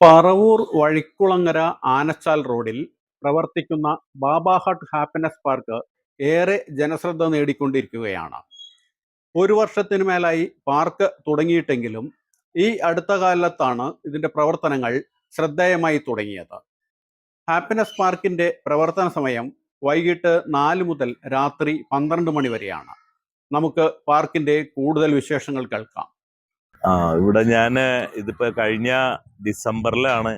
പറവൂർ വഴിക്കുളങ്ങര ആനച്ചാൽ റോഡിൽ പ്രവർത്തിക്കുന്ന ബാബ hut happiness park ഏറെ ജനശ്രദ്ധ നേടിക്കൊണ്ടിരിക്കുകയാണ്. ഒരു വർഷത്തിനു മേലായി പാർക്ക് തുടങ്ങിയിട്ടെങ്കിലും ഈ അടുത്ത കാലത്താണ് ഇതിൻ്റെ പ്രവർത്തനങ്ങൾ ശ്രദ്ധേയമായി തുടങ്ങിയത്. ഹാപ്പിനെസ് പാർക്കിൻ്റെ പ്രവർത്തന സമയം വൈകിട്ട് 4 മുതൽ രാത്രി 12 മണി വരെയാണ്. നമുക്ക് പാർക്കിൻ്റെ കൂടുതൽ വിശേഷങ്ങൾ കേൾക്കാം. ഇവിടെ ഞാൻ ഇതിപ്പോ കഴിഞ്ഞ ഡിസംബറിലാണ്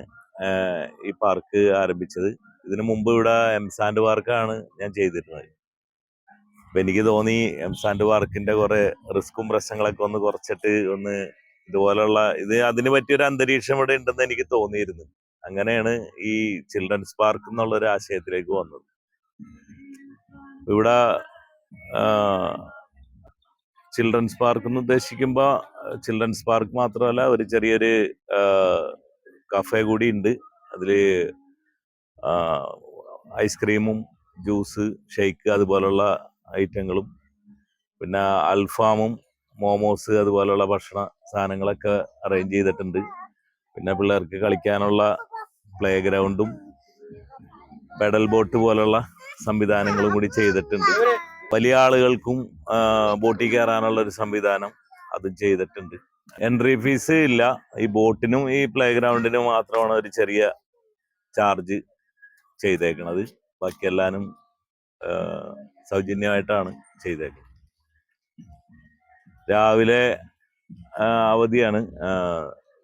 ഈ പാർക്ക് ആരംഭിച്ചത്. ഇതിനു മുമ്പ് ഇവിടെ എംസാൻഡ് പാർക്കാണ് ഞാൻ ചെയ്തിരുന്നത്. അപ്പൊ എനിക്ക് തോന്നി എംസാൻഡ് പാർക്കിന്റെ കുറെ റിസ്ക്കും പ്രശ്നങ്ങളൊക്കെ ഒന്ന് കുറച്ചിട്ട് ഒന്ന് ഇതുപോലുള്ള അതിന് പറ്റിയൊരു അന്തരീക്ഷം ഇവിടെ ഉണ്ടെന്ന് എനിക്ക് തോന്നിയിരുന്നു. അങ്ങനെയാണ് ഈ ചിൽഡ്രൻസ് പാർക്ക് എന്നുള്ള ഒരു ആശയത്തിലേക്ക് വന്നത്. ഇവിടെ ചിൽഡ്രൻസ് പാർക്ക് എന്ന് ഉദ്ദേശിക്കുമ്പോൾ ചിൽഡ്രൻസ് പാർക്ക് മാത്രമല്ല, ഒരു ചെറിയൊരു കഫേ കൂടി ഉണ്ട്. അതില് ഐസ്ക്രീമും ജ്യൂസ് ഷെയ്ക്ക് അതുപോലുള്ള ഐറ്റങ്ങളും, പിന്നെ അൽഫാമും മോമോസ് അതുപോലുള്ള ഭക്ഷണ സാധനങ്ങളൊക്കെ അറേഞ്ച് ചെയ്തിട്ടുണ്ട്. പിന്നെ പിള്ളേർക്ക് കളിക്കാനുള്ള പ്ലേ ഗ്രൗണ്ടും പെഡൽ ബോട്ട് പോലുള്ള സംവിധാനങ്ങളും കൂടി ചെയ്തിട്ടുണ്ട്. വലിയ ആളുകൾക്കും ബോട്ടിൽ കയറാനുള്ള ഒരു സംവിധാനം അതും ചെയ്തിട്ടുണ്ട്. എൻട്രി ഫീസ് ഇല്ല. ഈ ബോട്ടിനും ഈ പ്ലേ ഗ്രൗണ്ടിനും മാത്രമാണ് ഒരു ചെറിയ ചാർജ് ചെയ്തേക്കുന്നത്. ബാക്കി എല്ലാനും സൗജന്യമായിട്ടാണ് ചെയ്തേക്കുന്നത്. രാവിലെ അവധിയാണ്,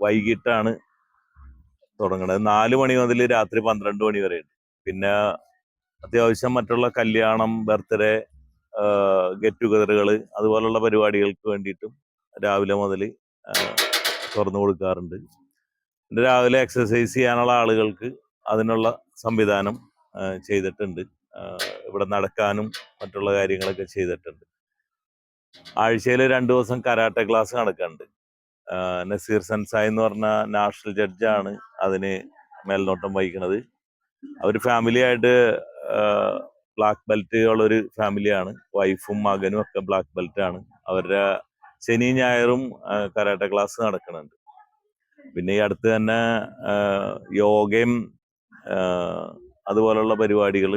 വൈകിട്ടാണ് തുടങ്ങുന്നത്. 4 മണി മുതൽ രാത്രി 12 മണി വരെ ഉണ്ട്. പിന്നെ അത്യാവശ്യം മറ്റുള്ള കല്യാണം, ബർത്ത്ഡേ, ഗെറ്റ് ടുഗദറുകൾ അതുപോലുള്ള പരിപാടികൾക്ക് വേണ്ടിയിട്ടും രാവിലെ മുതൽ തുറന്നു കൊടുക്കാറുണ്ട്. പിന്നെ രാവിലെ എക്സസൈസ് ചെയ്യാനുള്ള ആളുകൾക്ക് അതിനുള്ള സംവിധാനം ചെയ്തിട്ടുണ്ട്. ഇവിടെ നടക്കാനും മറ്റുള്ള കാര്യങ്ങളൊക്കെ ചെയ്തിട്ടുണ്ട്. ആഴ്ചയിൽ 2 ദിവസം കരാട്ടെ ക്ലാസ് നടക്കുന്നുണ്ട്. നസീർ സൻസായി എന്ന് പറഞ്ഞ നാഷണൽ ജഡ്ജാണ് അതിന് മേൽനോട്ടം വഹിക്കുന്നത്. അവർ ഫാമിലി ആയിട്ട് ബ്ലാക്ക് ബെൽറ്റ് ഉള്ളൊരു ഫാമിലിയാണ്. വൈഫും മകനും ഒക്കെ ബ്ലാക്ക് ബെൽറ്റ് ആണ്. അവരുടെ ശനി ഞായറും കരാട്ടെ ക്ലാസ് നടക്കുന്നുണ്ട്. പിന്നെ ഈ അടുത്ത് തന്നെ യോഗയും അതുപോലുള്ള പരിപാടികൾ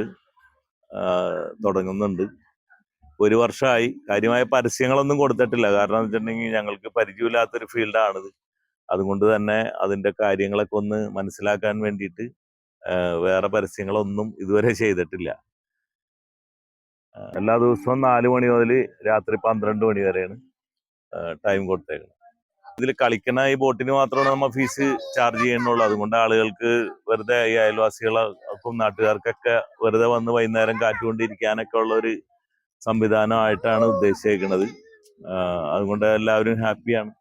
തുടങ്ങുന്നുണ്ട്. 1 വർഷമായി. കാര്യമായ പരസ്യങ്ങളൊന്നും കൊടുത്തിട്ടില്ല. കാരണം എന്ന് വെച്ചിട്ടുണ്ടെങ്കിൽ ഞങ്ങൾക്ക് പരിചയമില്ലാത്തൊരു ഫീൽഡാണിത്. അതുകൊണ്ട് തന്നെ അതിന്റെ കാര്യങ്ങളൊക്കെ ഒന്ന് മനസ്സിലാക്കാൻ വേണ്ടിയിട്ട് വേറെ പരസ്യങ്ങളൊന്നും ഇതുവരെ ചെയ്തിട്ടില്ല. എല്ലാ ദിവസവും 4 മണി മുതൽ രാത്രി 12 മണി വരെയാണ് ടൈം കൊടുത്തേക്കുന്നത്. ഇതിൽ കളിക്കുന്ന ഈ ബോട്ടിന് മാത്രമാണ് നമ്മൾ ഫീസ് ചാർജ് ചെയ്യുന്നുള്ളൂ. അതുകൊണ്ട് ആളുകൾക്ക് വെറുതെ, ഈ അയൽവാസികൾക്കും നാട്ടുകാർക്കൊക്കെ വെറുതെ വന്ന് വൈകുന്നേരം കാറ്റുകൊണ്ടിരിക്കാനൊക്കെ ഉള്ള ഒരു സംവിധാനമായിട്ടാണ് ഉദ്ദേശിച്ചേക്കുന്നത്. അതുകൊണ്ട് എല്ലാവരും ഹാപ്പിയാണ്.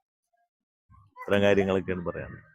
ഇത്തരം കാര്യങ്ങളൊക്കെയാണ് പറയാനുള്ളത്.